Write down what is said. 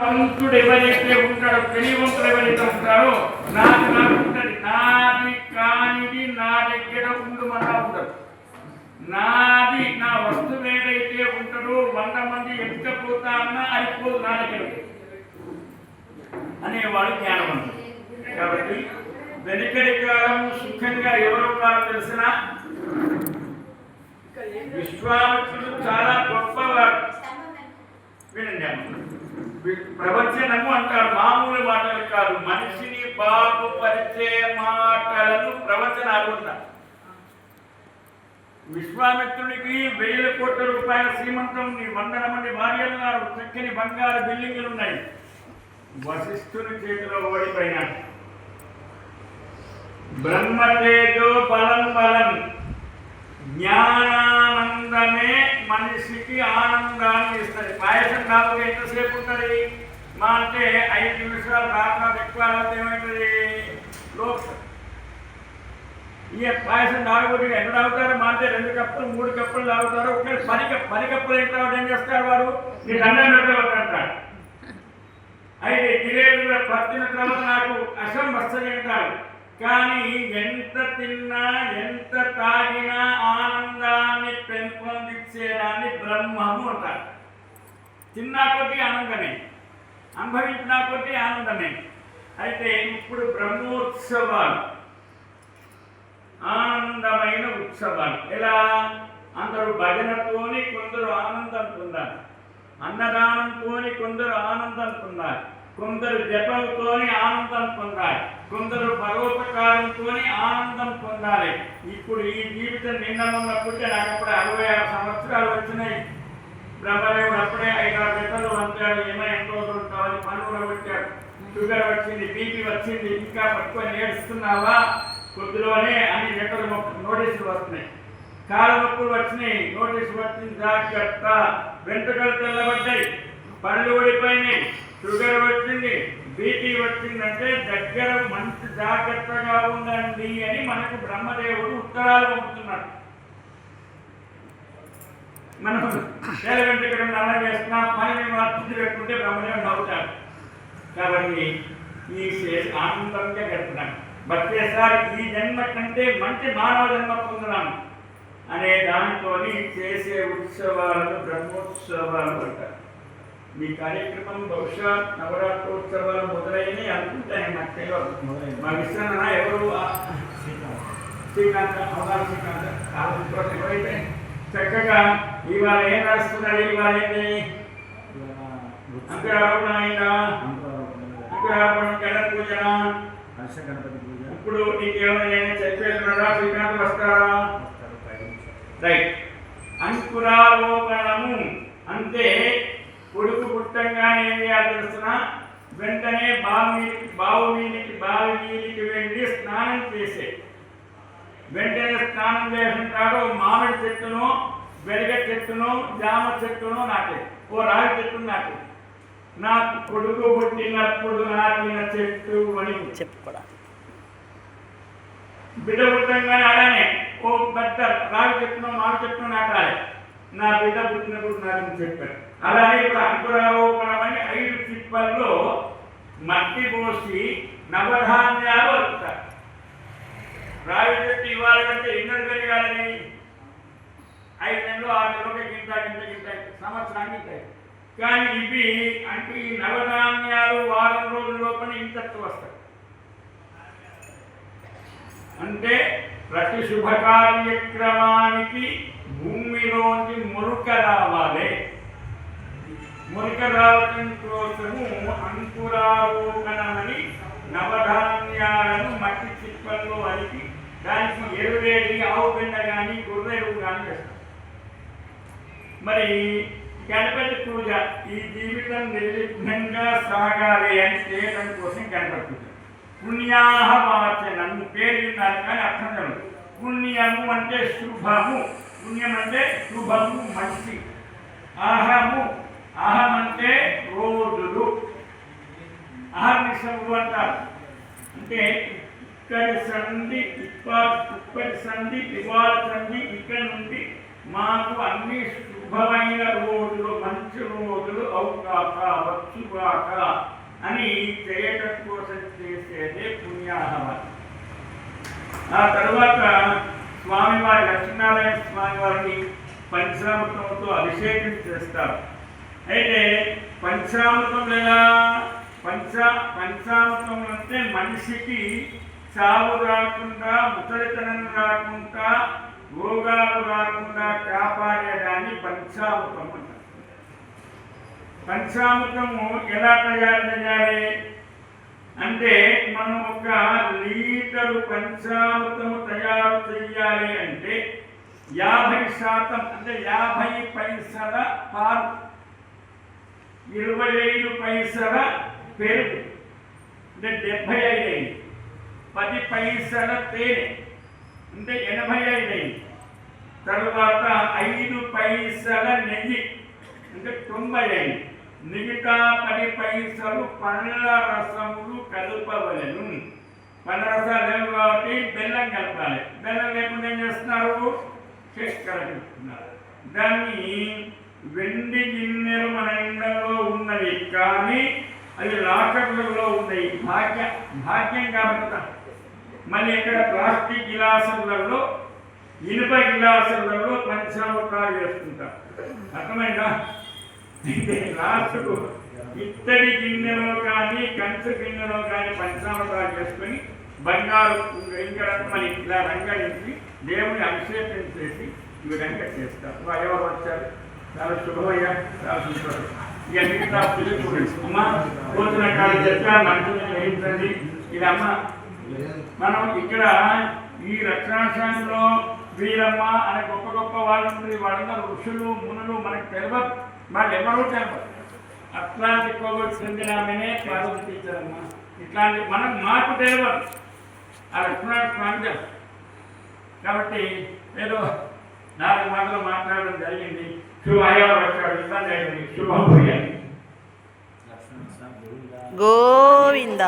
వంతుడు ఎవరైతే ఉంటాడో తెలివంతుడు ఎవరైతే ఉంటారో నాది నాకు ఉంటుంది, నాది కానిది నా దగ్గర ఉండమన్నా ఉండదు. నాది నా వస్తువు ఏదైతే ఉంటాడో 100 మంది ఎత్తుకపోతా అన్నా అయిపోదు నా దగ్గర అనేవాడు జ్ఞానవంతుడు. కాబట్టి వెనుకటి కాలం సుఖంగా ఎవరో కాదు తెలిసిన విశ్వామిత్రుడు చాలా గొప్పవాడు. వినండి అమ్మ, ప్రవచనము అంటారు, మామూలు మాటలు కాదు, మనిషిని బాగుపరిచే మాటలను ప్రవచనాలు అంటారు. విశ్వామిత్రుడికి 1000 కోట్ల రూపాయల శ్రీమంతం, 100 మంది భార్యలు ఉన్నారు, చక్కని బంగారు బిల్డింగులు ఉన్నాయి. వశిష్ఠుని చేతిలో ఓడిపోయినాడు. బ్రహ్మతేజో బలం బలం, జ్ఞానానందమే మనిషికి ఆనందాన్ని ఇస్తుంది. పాయసం కాకపోతే ఎంతసేపు ఉంటుంది? మా అంటే 5 నిమిషాలు రాత్రి ఎక్కువ ఏమవుతుంది? లోక్ ఈ పాయసం తాగబోతే ఎంత తాగుతారు? మా అంటే 2 కప్పులు 3 కప్పులు తాగుతారు. ఒకే 10 కప్పులు ఎంత ఏం చేస్తారు వారు? ఈ దండం పెట్టారు. అయితే జిలేబీలో పట్టిన తర్వాత నాకు అసం వస్తుంది అంటారు. కానీ ఎంత తిన్నా ఎంత తాగినా ఆనందాన్ని పెంపొందించేదాన్ని బ్రహ్మము అంటారు. తిన్నా కొద్ది ఆనందమే, అనుభవించినా కొద్ది ఆనందమే. అయితే ఇప్పుడు బ్రహ్మోత్సవాలు ఆనందమైన ఉత్సవాలు. ఎలా? అందరూ భజనతోని కొందరు ఆనందం పొందాలి, అన్నదానంతో కొందరు ఆనందం పొందాలి, కొందరు జపంతోని ఆనందం పొందాలి, కొందరు పరోపకారంతో ఆనందం పొందాలి. ఇప్పుడు ఈ జీవితం నిన్న ఉన్నప్పుడే నాకు అప్పుడే 66 సంవత్సరాలు వచ్చినాయి. బ్రహ్మదేవుడు అప్పుడే 5-6 గంటలు వంచాడు. ఎంతో రోజులు కావాలి, పనులు పెట్టాడు, షుగర్ వచ్చింది, బీపీ వచ్చింది, ఇంకా పట్టుకొని ఏడుస్తున్నావా కొద్దిలోనే అని లెటర్లు నోటీసులు వస్తున్నాయి. కాళ్ళ నొప్పులు వచ్చినాయి, నోటీసు వచ్చింది, జాగ్రత్త. వెంట్రుకలు తెల్లబడ్డాయి, పళ్ళు ఊడిపోయినాయి, షుగర్ వచ్చింది, బీపీ వచ్చిందంటే దగ్గర మంచి జాగ్రత్తగా ఉండండి అని మనకు బ్రహ్మదేవుడు ఉత్తరాలు పంపుతున్నాడు. మనం వేల వెంట్రుకలు నల్ల చేస్తున్నా పని మార్చి పెట్టుకుంటే బ్రహ్మదేవుడు నవ్వుతాడు. కాబట్టి ఈ ఆనందంగా గడుపుతున్నాం. బతికేసారి ఈ జన్మ కంటే మంచి మానవ జన్మ పొందున్నాము అనే దానితో చేసే ఉత్సవాలను బ్రహ్మోత్సవాలు అంటారు. మీ కార్యక్రమం బహుశా నవరాత్రోత్సవాలు మొదలైనవి అనుకుంటాయి, నాకు తెలియదు. మా విశ్వనాథ ఎవరు? శ్రీకాంత్, అవగాహన శ్రీకాంత్ ఎవరైతే చక్కగా ఇవాళ ఏం రాస్తున్నారు? ఇవాళ ఏంటి? అంకురారోపణ అయిందా? అంకురారోపణ, గణపతి పూజన, గణపతి పూజ. ఇప్పుడు నీకేమైనా చెప్పేస్తున్నారా? శ్రీకాంత్ వస్తారా? రైట్. అంకురారోపణము అంటే కొడుకు పుట్టంగానే ఏం చేయాలి తెలుసిన? వెంటనే బావి నీటికి వెళ్ళి స్నానం చేసే. వెంటనే స్నానం చేసిన తర్వాత మామిడి చెట్టును, వెలగ చెట్టును, జామ చెట్టును నాటే, ఓ రాగి చెట్టును నాటే. నాకు కొడుకు పుట్టినప్పుడు నాటిన చెట్టు అని చెప్పుకోవడం. బిడ్డ పుట్టంగానే అలానే ఓ పెద్ద రాగి చెట్టును, మామిడి చెట్టును నాటాలి. నా బిడ్డ పుట్టినప్పుడు నాటిన చెప్పారు. అలానే ఇప్పుడు అంకురారోపణమని 5 చిప్పల్లో మట్టి పోసి నవధాన్యాలు వస్తారు. రావి చెట్టు ఇవాళ కంటే ఎన్నో పెరగాలని 5 నెలలు 6 నెలలు గింత సంవత్సరానికి ఉంటాయి. కానీ ఇవి అంటే ఈ నవధాన్యాలు వారం రోజుల లోపల ఇంతకు వస్తాయి. అంటే ప్రతి శుభ కార్యక్రమానికి భూమిలోంచి మురుక రావాలి. మురుక రావటం కోసము అంకురారోపణమని నవధాన్యాలను మట్టి చిప్పల్లో అలిపి దానికి ఎరువేడి, ఆవు పెండ కానీ గొర్రెలు కానీ వేస్తాం. మరి గణపతి పూజ ఈ జీవితం నిర్విఘ్నంగా సాగాలి అని చేయడం కోసం గణపతి పూజ. పుణ్యాహవాచనం పేరు విన్నారు కానీ అర్థం లేదు. పుణ్యము అంటే శుభము, పుణ్యం అంటే శుభము, మంచి. అహము, అహం అంటే రోజులు, అహర్నిశము అంటారు. అంటే ఇక్కడి సంధి ఇప్పటి సంధి ఇవాళ సంధి ఇక్కడ నుండి మాకు అన్ని శుభ శుభమైన రోజులు మంచి రోజులు అవుగాక వచ్చుగాక అని చేయటం కోసం చేసేదే పుణ్యాహవనం. ఆ తర్వాత స్వామివారి లక్ష్మీనారాయణ స్వామి వారిని పంచామృతంతో అభిషేకం చేస్తారు. అయితే పంచామృతం లేదా పంచామృతం అంటే మనిషికి చావు రాకుండా, ముసలితనం రాకుండా, రోగాలు రాకుండా కాపాడేదాన్ని పంచామృతం అంటారు. పంచామృతము ఎలా తయారు చేయాలి అంటే, మనం 1 లీటరు పంచామృతము తయారు చేయాలి అంటే 50% అంటే 50 పైసల పాలు, 25 పైసల పెరుగు అంటే 75, 10 పైసల తేనె అంటే 85, తర్వాత 5 పైసల నెయ్యి అంటే 95, మిగతా 10 పైసలు పండ్ల రసములు కలపవలెను. పండ్ల రసాలు లేవు కాబట్టి బెల్లం కలపాలి. బెల్లం లేకుండా ఏం చేస్తున్నారు? చక్కెర కలుపుతున్నారు. దాన్ని వెండి గిన్నెలు మన ఇండ్లలో ఉన్నవి, కానీ అవి లాకర్లలో ఉన్నాయి. భాగ్యం కాబట్టి మళ్ళీ ఇక్కడ ప్లాస్టిక్ గిలాసులలో, ఇనుప గిలాసులలో పంచామృతాలు వేసుకుంటారు. అర్థమైందా? లాస్ట్కు ఇత్తడి గిన్నెలో కానీ కంచు గిన్నెలో కానీ పంచామృతాలు చేసుకొని బంగారు వెంకరత్మని ఇలా రంగరించి దేవుని అభిషేకం చేసి ఈ విధంగా చేస్తారు. ఎవరు వచ్చారు? చాలా శుభమయ్యా, చాలా సంతోషం. ఇక మిగతా పిల్లలు అమ్మ భోజన కాలం చెప్పా మంచిని గ్రహించండి. ఇది అమ్మ మనం ఇక్కడ ఈ రక్షణాశాలలో వీరమ్మ అనే గొప్ప గొప్ప వాళ్ళు ఉంటుంది. వాళ్ళందరూ ఋషులు మునులు మనకు తెలియదు, వాళ్ళు ఎవరూ తెలియదు. అట్లాంటి కోవిడ్ చెందినామనే పార్వతి టీచర్ అమ్మ. ఇట్లాంటి మాకు తెలియదు, ఆ లక్ష్మణ స్వామి తెలుసు. కాబట్టి ఏదో 4 మాటలు మాట్లాడడం జరిగింది. శుభాయాలు వచ్చాడు, ఇబ్బంది అయింది. శుభం పోయాలి. గోవింద